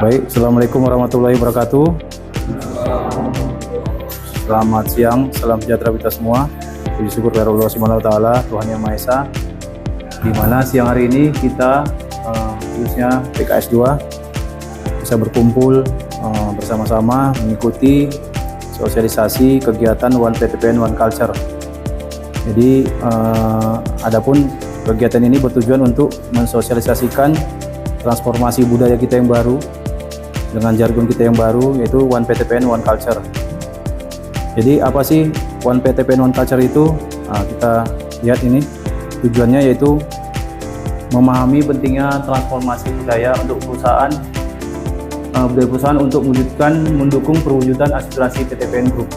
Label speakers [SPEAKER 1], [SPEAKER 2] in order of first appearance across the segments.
[SPEAKER 1] Baik, Assalamualaikum warahmatullahi wabarakatuh. Selamat siang, salam sejahtera kita semua. Puji syukur kepada Allah Subhanahu wa taala, Tuhan Yang Maha Esa. Di mana siang hari ini kita khususnya PKS 2 bisa berkumpul bersama-sama mengikuti sosialisasi kegiatan One PTPN One Culture. Jadi adapun kegiatan ini bertujuan untuk mensosialisasikan transformasi budaya kita yang baru dengan jargon kita yang baru, yaitu One PTPN One Culture. Jadi apa sih One PTPN One Culture itu? Kita lihat ini tujuannya, yaitu memahami pentingnya transformasi budaya untuk perusahaan untuk mendukung perwujudan aspirasi PTPN Group.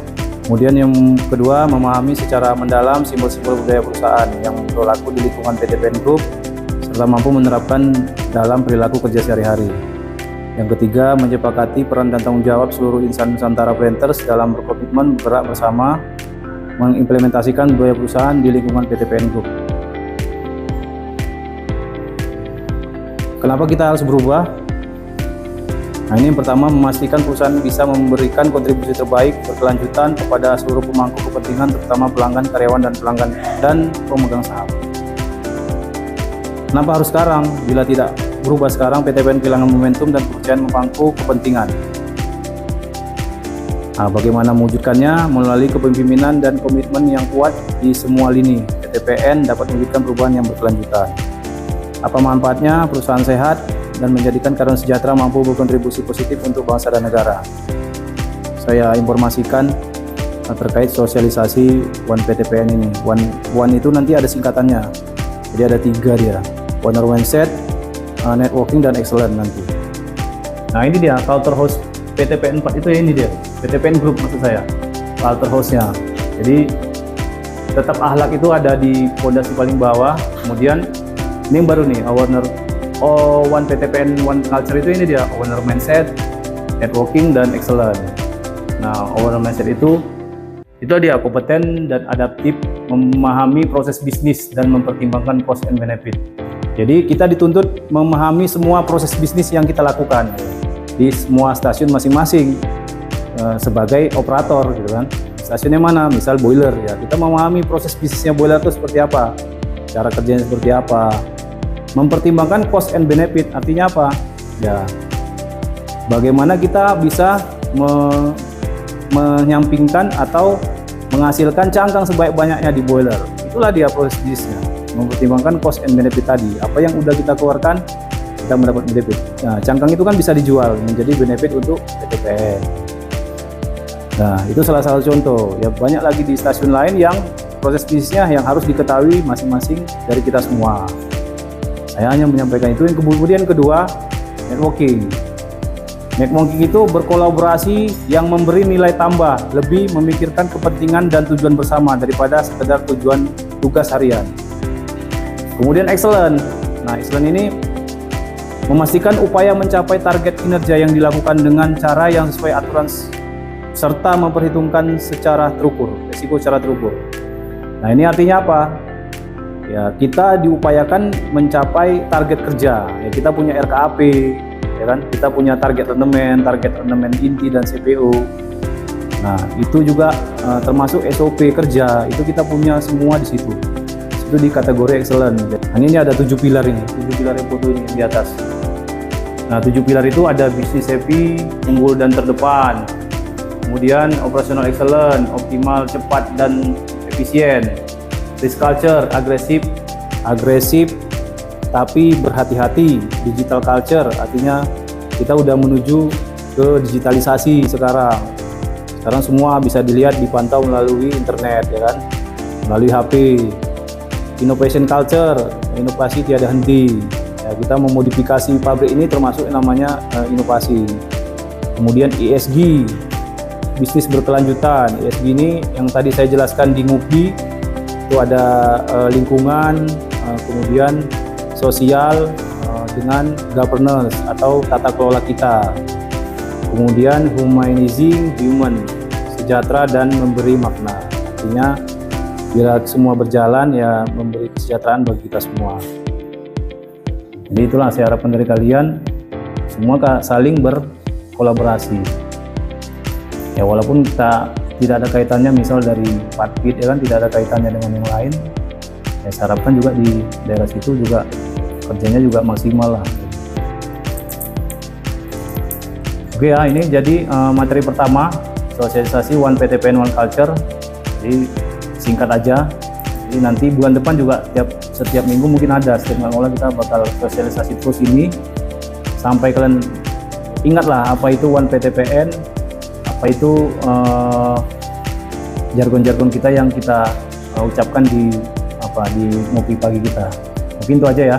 [SPEAKER 1] Kemudian yang kedua, memahami secara mendalam simbol-simbol budaya perusahaan yang berlaku di lingkungan PTPN Group serta mampu menerapkan dalam perilaku kerja sehari-hari. Yang ketiga, menyepakati peran dan tanggung jawab seluruh insan Nusantara Planters dalam berkomitmen bergerak bersama mengimplementasikan budaya perusahaan di lingkungan PTPN Group. Kenapa kita harus berubah? Nah, ini yang pertama, memastikan perusahaan bisa memberikan kontribusi terbaik berkelanjutan kepada seluruh pemangku kepentingan, terutama pelanggan, karyawan, dan pelanggan dan pemegang saham. Kenapa harus sekarang? Bila tidak berubah sekarang, PTPN kehilangan momentum dan kepercayaan pemangku kepentingan. Nah, bagaimana mewujudkannya? Melalui kepemimpinan dan komitmen yang kuat di semua lini, PTPN dapat mewujudkan perubahan yang berkelanjutan. Apa manfaatnya? Perusahaan sehat dan menjadikan karyawan sejahtera mampu berkontribusi positif untuk bangsa dan negara. Saya informasikan terkait sosialisasi One PTPN ini. One itu nanti ada singkatannya. Jadi ada 3 dia. Owner mindset, networking, dan excellent nanti. Nah, ini dia culture host PTPN 4 itu ya, ini dia. PTPN Group maksud saya. Culture hostnya. Jadi tetap akhlak itu ada di pondasi paling bawah. Kemudian ini yang baru nih, One PTPN One Culture itu ini dia, owner mindset, networking, dan excellent. Nah, owner mindset itu dia kompeten dan adaptif, memahami proses bisnis dan mempertimbangkan cost and benefit. Jadi kita dituntut memahami semua proses bisnis yang kita lakukan di semua stasiun masing-masing sebagai operator, gitu kan. Stasiunnya mana? Misal boiler ya, kita memahami proses bisnisnya boiler itu seperti apa, cara kerjanya seperti apa. Mempertimbangkan cost and benefit artinya apa? Ya, bagaimana kita bisa menyampingkan atau menghasilkan cangkang sebanyak-banyaknya di boiler. Itulah dia proses bisnisnya. Mempertimbangkan cost and benefit tadi. Apa yang udah kita keluarkan, kita mendapat benefit. Nah, cangkang itu kan bisa dijual menjadi benefit untuk PTPN. Nah, itu salah satu contoh. Ya, banyak lagi di stasiun lain yang proses bisnisnya yang harus diketahui masing-masing dari kita semua. Saya hanya menyampaikan itu. Yang kemudian kedua, networking. Networking itu berkolaborasi yang memberi nilai tambah, lebih memikirkan kepentingan dan tujuan bersama daripada sekedar tujuan tugas harian. Kemudian excellent. Nah, excellent ini memastikan upaya mencapai target kinerja yang dilakukan dengan cara yang sesuai aturan serta memperhitungkan secara terukur, risiko secara terukur. Nah, ini artinya apa? Ya, kita diupayakan mencapai target kerja. Ya, kita punya RKAP, ya kan? Kita punya target rendemen inti dan CPO. Nah, itu juga termasuk SOP kerja. Itu kita punya semua di situ. Itu di kategori excellent. Nah, ini ada 7 pilar ini, 7 pilar yang foto ini di atas. Nah, 7 pilar itu ada business happy, unggul dan terdepan. Kemudian operational excellent, optimal, cepat dan efisien. Risk culture, agresif tapi berhati-hati. Digital culture artinya kita udah menuju ke digitalisasi sekarang. Sekarang semua bisa dilihat, dipantau melalui internet, ya kan, melalui HP. Innovation culture, inovasi tiada henti. Ya, kita memodifikasi pabrik ini termasuk yang namanya inovasi. Kemudian ESG, bisnis berkelanjutan. ESG ini yang tadi saya jelaskan di MUPI, itu ada lingkungan, kemudian sosial, dengan governance atau tata kelola kita. Kemudian humanizing human, sejahtera dan memberi makna. Artinya bila semua berjalan, ya memberi kesejahteraan bagi kita semua. Jadi itulah saya harapkan dari kalian semua saling berkolaborasi. Ya walaupun kita tidak ada kaitannya misal dari Partpit ya kan, tidak ada kaitannya dengan yang lain. Ya saya harapkan juga di daerah situ juga kerjanya juga maksimal lah. Oke ya, ini jadi materi pertama sosialisasi One PTPN One Culture. Jadi singkat aja. Jadi nanti bulan depan juga setiap minggu mungkin ada, setiap minggu kita bakal sosialisasi terus ini sampai kalian ingatlah apa itu One PTPN, apa itu jargon-jargon kita yang kita ucapkan di ngopi pagi kita. Mungkin itu aja ya.